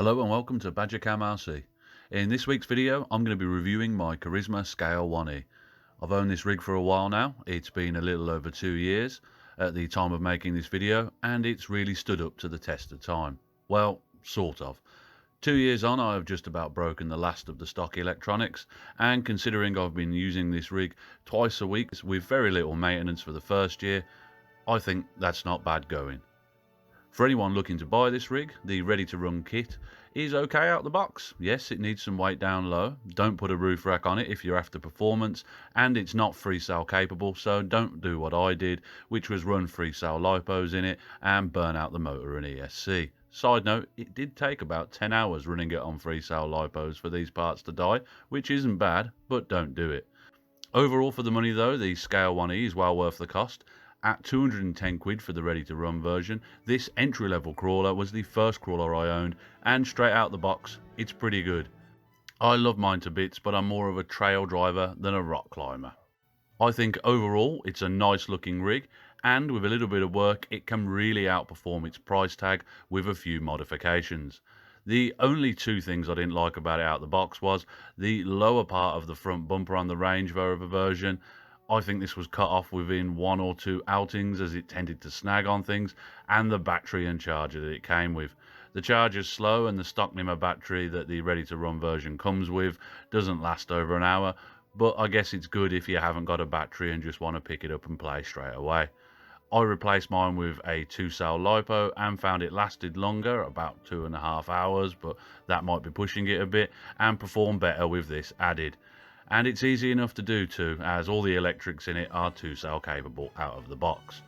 Hello and welcome to Badger Cam RC. In this week's video I'm going to be reviewing my Carisma Sca-1E. I've owned this rig for a while now. It's been a little over 2 years at the time of making this video, and it's really stood up to the test of time. Well, sort of. 2 years on, I've just about broken the last of the stock electronics, and considering I've been using this rig twice a week with very little maintenance for the first year, I think that's not bad going. For anyone looking to buy this rig, the ready-to-run kit is okay out the box. Yes, it needs some weight down low. Don't put a roof rack on it if you're after performance, and it's not freestyle capable, so don't do what I did, which was run freestyle lipos in it and burn out the motor and ESC. Side note, it did take about 10 hours running it on freestyle lipos for these parts to die, which isn't bad, but don't do it. Overall for the money though, the Sca-1E is well worth the cost. At 210 quid for the ready-to-run version, this entry-level crawler was the first crawler I owned, and straight out the box, it's pretty good. I love mine to bits, but I'm more of a trail driver than a rock climber. I think overall it's a nice looking rig, and with a little bit of work it can really outperform its price tag with a few modifications. The only two things I didn't like about it out the box was the lower part of the front bumper on the Range Rover version. I think this was cut off within 1 or 2 outings as it tended to snag on things, and the battery and charger that it came with. The charger's slow, and the stock Nimmer battery that the ready-to-run version comes with doesn't last over an hour, but I guess it's good if you haven't got a battery and just want to pick it up and play straight away. I replaced mine with a 2-cell LiPo and found it lasted longer, about 2.5 hours, but that might be pushing it a bit, and performed better with this added. And it's easy enough to do too, as all the electrics in it are 2-cell capable out of the box.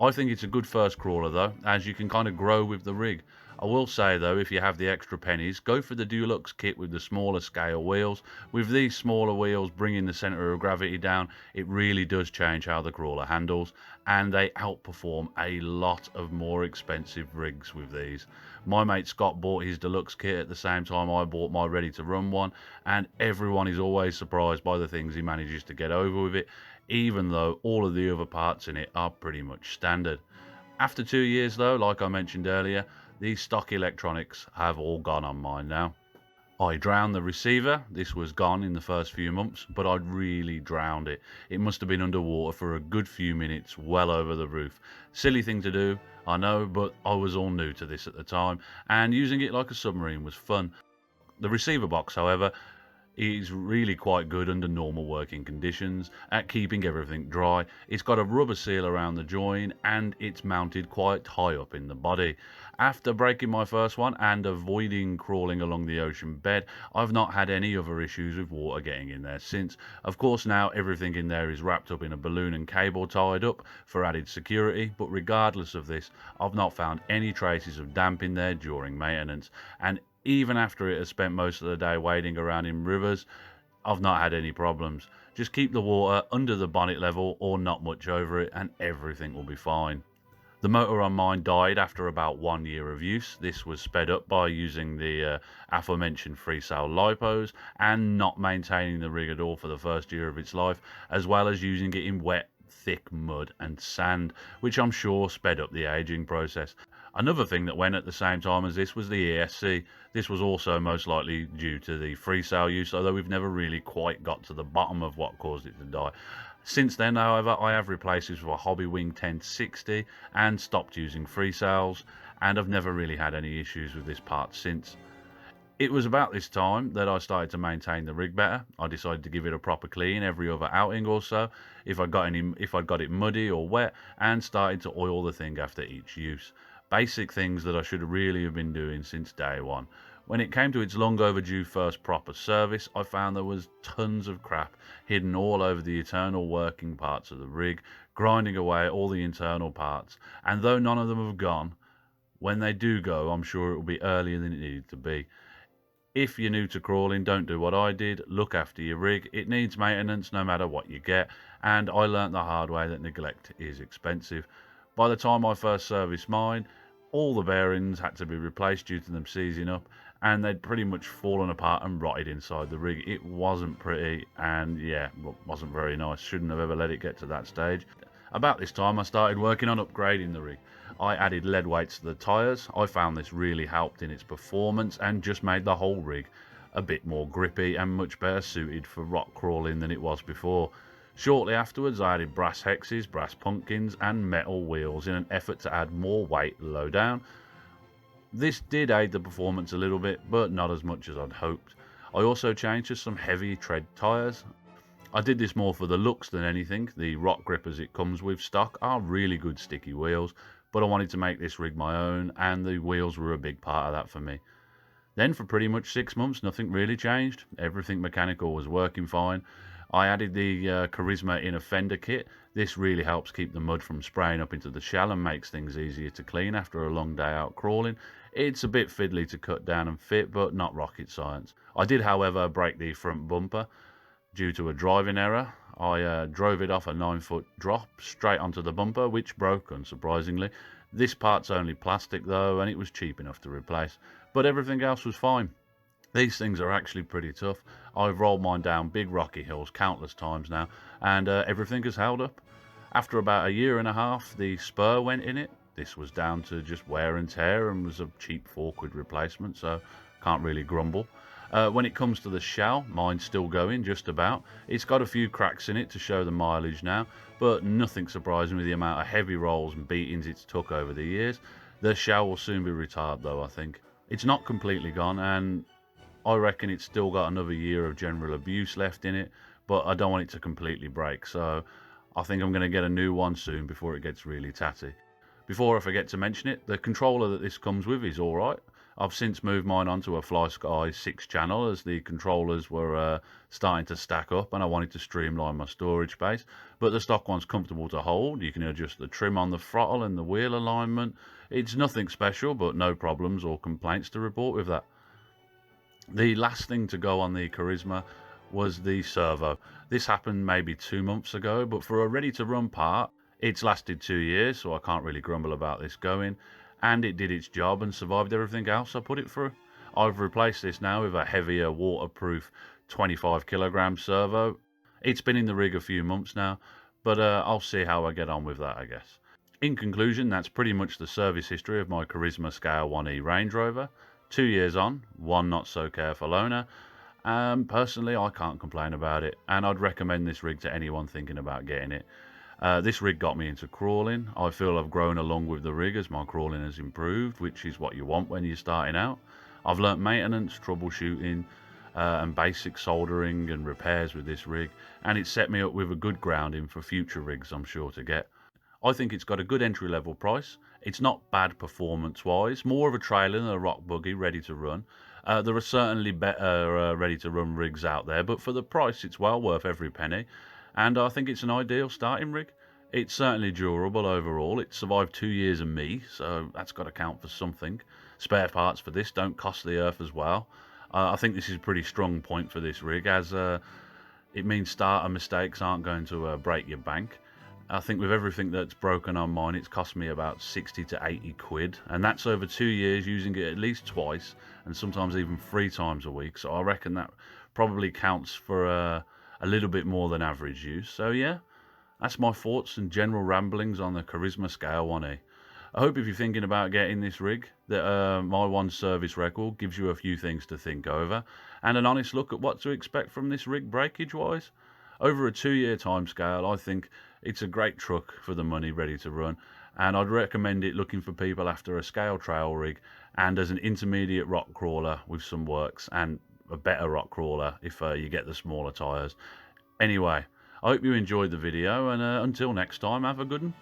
I think it's a good first crawler though, as you can kind of grow with the rig. I will say though, if you have the extra pennies, go for the Deluxe kit with the smaller scale wheels. With these smaller wheels bringing the centre of gravity down, it really does change how the crawler handles, and they outperform a lot of more expensive rigs with these. My mate Scott bought his Deluxe kit at the same time I bought my ready-to-run one, and everyone is always surprised by the things he manages to get over with it, even though all of the other parts in it are pretty much standard. After 2 years though, like I mentioned earlier, these stock electronics have all gone on mine now. I drowned the receiver. This was gone in the first few months, but I'd really drowned it. It must have been underwater for a good few minutes, well over the roof. Silly thing to do, I know, but I was all new to this at the time, and using it like a submarine was fun. The receiver box, however, is really quite good under normal working conditions at keeping everything dry. It's got a rubber seal around the join, and it's mounted quite high up in the body. After breaking my first one and avoiding crawling along the ocean bed, I've not had any other issues with water getting in there since. Of course now everything in there is wrapped up in a balloon and cable tied up for added security, but regardless of this, I've not found any traces of damp in there during maintenance, and even after it has spent most of the day wading around in rivers, I've not had any problems. Just keep the water under the bonnet level or not much over it and everything will be fine. The motor on mine died after about 1 year of use. This was sped up by using the aforementioned freestyle lipos and not maintaining the rig at all for the first year of its life, as well as using it in wet, thick mud and sand, which I'm sure sped up the aging process. Another thing that went at the same time as this was the ESC. This was also most likely due to the freestyle use, although we've never really quite got to the bottom of what caused it to die. Since then, however, I have replaced this with a Hobbywing 1060 and stopped using freestyles, and I've never really had any issues with this part since. It was about this time that I started to maintain the rig better. I decided to give it a proper clean every other outing or so if I got it muddy or wet, and started to oil the thing after each use. Basic things that I should really have been doing since day one. When it came to its long overdue first proper service, I found there was tons of crap hidden all over the internal working parts of the rig, grinding away at all the internal parts, and though none of them have gone, when they do go, I'm sure it will be earlier than it needed to be. If you're new to crawling, don't do what I did. Look after your rig. It needs maintenance no matter what you get, and I learnt the hard way that neglect is expensive. By the time I first serviced mine, all the bearings had to be replaced due to them seizing up, and they'd pretty much fallen apart and rotted inside the rig. It wasn't pretty, and yeah, wasn't very nice. Shouldn't have ever let it get to that stage. About this time I started working on upgrading the rig. I added lead weights to the tyres. I found this really helped in its performance and just made the whole rig a bit more grippy and much better suited for rock crawling than it was before. Shortly afterwards I added brass hexes, brass pumpkins and metal wheels in an effort to add more weight low down. This did aid the performance a little bit, but not as much as I'd hoped. I also changed to some heavy tread tyres. I did this more for the looks than anything. The rock grippers it comes with stock are really good sticky wheels, but I wanted to make this rig my own and the wheels were a big part of that for me. Then for pretty much 6 months nothing really changed. Everything mechanical was working fine. I added the Carisma inner fender kit. This really helps keep the mud from spraying up into the shell and makes things easier to clean after a long day out crawling. It's a bit fiddly to cut down and fit, but not rocket science. I did however break the front bumper due to a driving error. I drove it off a 9-foot drop straight onto the bumper, which broke unsurprisingly. This part's only plastic though, and it was cheap enough to replace, but everything else was fine. These things are actually pretty tough. I've rolled mine down big rocky hills countless times now, and everything has held up. After about a year and a half, the spur went in it. This was down to just wear and tear and was a cheap £4 replacement, so can't really grumble. When it comes to the shell, mine's still going just about. It's got a few cracks in it to show the mileage now, but nothing surprising with the amount of heavy rolls and beatings it's took over the years. The shell will soon be retired though, I think. It's not completely gone, and I reckon it's still got another year of general abuse left in it, but I don't want it to completely break, so I think I'm going to get a new one soon before it gets really tatty. Before I forget to mention it, the controller that this comes with is alright. I've since moved mine onto a FlySky 6 channel as the controllers were starting to stack up and I wanted to streamline my storage space, but the stock one's comfortable to hold. You can adjust the trim on the throttle and the wheel alignment. It's nothing special, but no problems or complaints to report with that. The last thing to go on the Carisma was the servo. This happened maybe 2 months ago, but for a ready to run part, it's lasted 2 years, so I can't really grumble about this going, and it did its job and survived everything else I put it through. I've replaced this now with a heavier waterproof 25 kilogram servo. It's been in the rig a few months now, but I'll see how I get on with that, I guess. In conclusion, that's pretty much the service history of my Carisma Sca-1E Range Rover. 2 years on, one not so careful owner. Personally, I can't complain about it, and I'd recommend this rig to anyone thinking about getting it. This rig got me into crawling. I feel I've grown along with the rig as my crawling has improved, which is what you want when you're starting out. I've learnt maintenance, troubleshooting, and basic soldering and repairs with this rig, and it's set me up with a good grounding for future rigs I'm sure to get. I think it's got a good entry level price. It's not bad performance wise, more of a trailer than a rock buggy ready to run. There are certainly better ready to run rigs out there, but for the price it's well worth every penny, and I think it's an ideal starting rig. It's certainly durable overall. It survived 2 years of me, so that's got to count for something. Spare parts for this don't cost the earth as well. I think this is a pretty strong point for this rig, as it means starter mistakes aren't going to break your bank. I think with everything that's broken on mine, it's cost me about 60 to 80 quid, and that's over 2 years using it at least twice, and sometimes even 3 times a week, so I reckon that probably counts for a little bit more than average use. So yeah, that's my thoughts and general ramblings on the Carisma Sca-1E. I hope if you're thinking about getting this rig, that my one service record gives you a few things to think over, and an honest look at what to expect from this rig breakage wise. Over a 2-year timescale, I think it's a great truck for the money ready to run, and I'd recommend it looking for people after a scale trail rig and as an intermediate rock crawler with some works, and a better rock crawler if you get the smaller tyres. Anyway, I hope you enjoyed the video, and until next time, have a good one.